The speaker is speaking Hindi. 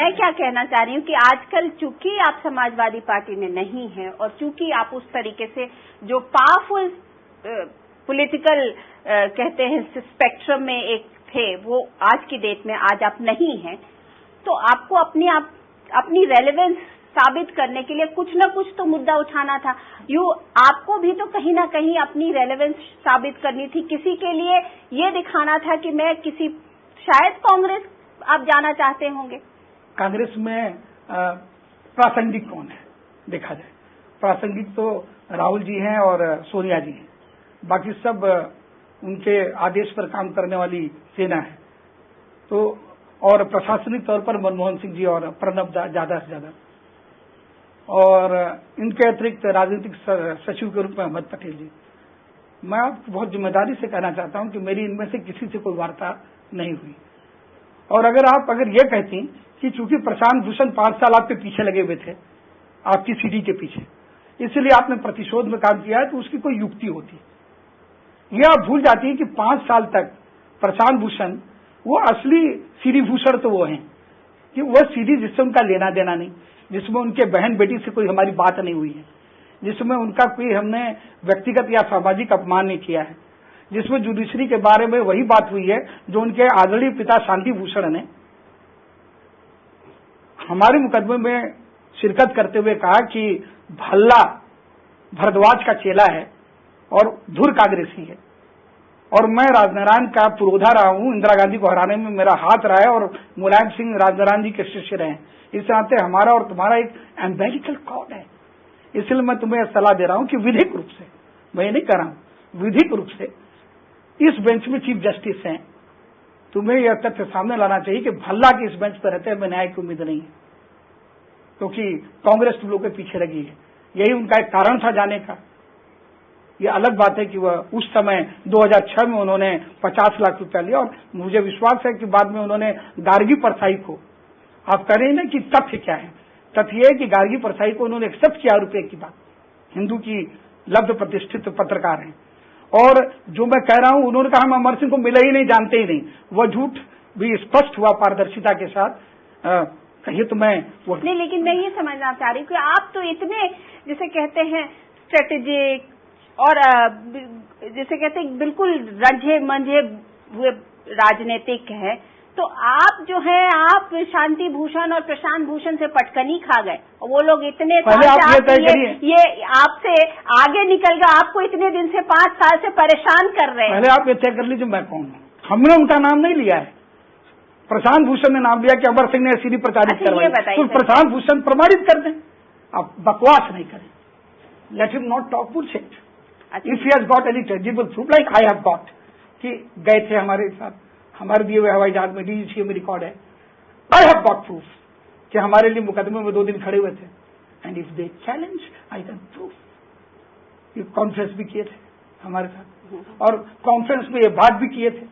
मैं क्या कहना चाह रही हूँ कि आजकल चूंकि आप समाजवादी पार्टी में नहीं हैं और चूंकि आप उस तरीके से जो पावरफुल पॉलिटिकल कहते हैं स्पेक्ट्रम में एक थे, वो आज की डेट में आज आप नहीं हैं, तो आपको अपनी रेलेवेंस साबित करने के लिए कुछ न कुछ तो मुद्दा उठाना था। आपको भी तो कहीं ना कहीं अपनी रेलेवेंस साबित करनी थी, किसी के लिए ये दिखाना था कि मैं शायद कांग्रेस आप जाना चाहते होंगे। कांग्रेस में प्रासंगिक कौन है देखा जाए, प्रासंगिक तो राहुल जी हैं और सोनिया जी हैं, बाकी सब उनके आदेश पर काम करने वाली सेना है। तो और प्रशासनिक तौर पर मनमोहन सिंह जी और प्रणब ज्यादा से ज्यादा, और इनके अतिरिक्त राजनीतिक सचिव के रूप में अहमद पटेल जी। मैं आपको बहुत जिम्मेदारी से कहना चाहता हूं कि मेरी इनमें से किसी से कोई वार्ता नहीं हुई। और अगर ये कहती कि चूंकि प्रशांत भूषण 5 साल आपके पीछे लगे हुए थे, आपकी सीढ़ी के पीछे, इसलिए आपने प्रतिशोध में काम किया है, तो उसकी कोई युक्ति होती। यह आप भूल जाती है कि 5 साल तक प्रशांत भूषण वो असली सीढ़ी भूषण तो वो हैं कि वह सीढ़ी जिससे उनका लेना देना नहीं, जिसमें उनके बहन बेटी से कोई हमारी बात नहीं हुई है, जिसमें उनका कोई हमने व्यक्तिगत या सामाजिक अपमान नहीं किया है, जिसमें जुडिशरी के बारे में वही बात हुई है जो उनके आदरणीय पिता शांति भूषण ने हमारे मुकदमे में शिरकत करते हुए कहा कि भल्ला भरद्वाज का चेला है और धुर कांग्रेसी है, और मैं राजनारायण का पुरोधा रहा हूं, इंदिरा गांधी को हराने में मेरा हाथ रहा है, और मुलायम सिंह राजनारायण जी के शिष्य रहे। इस नाते हमारा और तुम्हारा एक एम्बेलिकल कॉर्ड है। इसलिए मैं तुम्हें सलाह दे रहा हूं कि विधिक रूप से, मैं नहीं कर रहा हूं, विधिक रूप से इस बेंच में चीफ जस्टिस हैं, तुम्हें यह तथ्य सामने लाना चाहिए कि भल्ला के इस बेंच पर रहते हमें न्याय की उम्मीद नहीं है, क्योंकि कांग्रेस तुम लोग के पीछे लगी है। यही उनका एक कारण था जाने का। ये अलग बात है कि वह उस समय 2006 में उन्होंने 50 लाख रुपया लिया, और मुझे विश्वास है कि बाद में उन्होंने गार्गी परसाई को, आप कह रहे हैं ना कि तथ्य क्या है, तथ्य यह है कि गार्गी परसाई को उन्होंने एक्सेप्ट किया रुपये की बात। हिंदू की लब्ध प्रतिष्ठित पत्रकार हैं, और जो मैं कह रहा हूं, उन्होंने कहा हम अमर सिंह को मिले ही नहीं, जानते ही नहीं। वह झूठ भी स्पष्ट हुआ पारदर्शिता के साथ। कहिए तो मैं वो नहीं, लेकिन मैं ये समझना चाह रही हूँ कि आप तो इतने जिसे कहते हैं स्ट्रेटेजिक और जिसे कहते हैं बिल्कुल रंझे मंझे हुए राजनीतिक है, तो आप जो है आप शांति भूषण और प्रशांत भूषण से पटकनी खा गए, और वो लोग इतने ये आपसे आगे निकल गए, आपको इतने दिन से 5 साल से परेशान कर रहे हैं। पहले आप ये तय कर लीजिए मैं कौन हूँ। हमने उनका नाम नहीं लिया है, प्रशांत भूषण ने नाम लिया कि अमर सिंह ने सीढ़ी प्रचारित करवाई, तो प्रशांत भूषण प्रमाणित कर दें। आप बकवास नहीं करें, let him not talk bullshit. If he has got any tangible proof like I have got, कि गए थे हमारे साथ, हमारे दिए हुए हवाई जहाज में डीजीसी में रिकॉर्ड है, आई हैव गॉट प्रूफ कि हमारे लिए मुकदमे में 2 दिन खड़े हुए थे, and if they challenge I can proof. ये कॉन्फ्रेंस भी किए थे हमारे साथ, और कॉन्फ्रेंस में ये बात भी किए थे।